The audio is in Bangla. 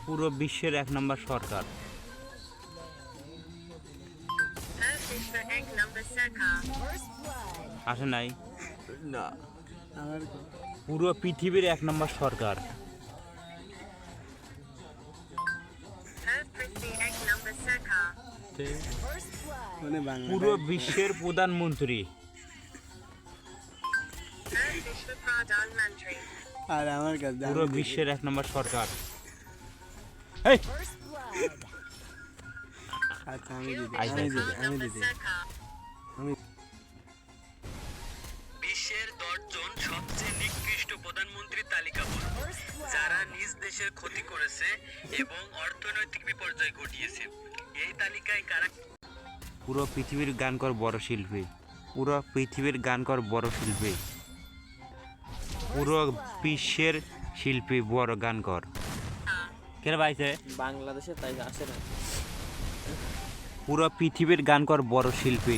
পুরো বিশ্বের 1 নম্বর সরকার? আসে নাই? না আমার পুরো পৃথিবীর 1 নম্বর সরকার? মানে বাংলা পুরো বিশ্বের প্রধানমন্ত্রী? আর আমার কাছে পুরো বিশ্বের 1 নম্বর সরকার? এই আচ্ছা আমি দিদি আইসা, আমি দিদি বিশ্বের 10 জন সবচেয়ে নিকৃষ্ট প্রধানমন্ত্রীর তালিকা বলুন, যারা নিজ দেশের ক্ষতি করেছে এবং অর্থনৈতিক বিপর্যয় ঘটিয়েছে। এই তালিকায় কারা? পুরো পৃথিবীর গান কর বড় শিল্পী? পুরো পৃথিবীর গান কর বড় শিল্পী? পুরো বিশ্বের শিল্পী বড় গান কর? কে পাইছে? বাংলাদেশে তাই আসে না। পুরো পৃথিবীর গান কর বড় শিল্পী?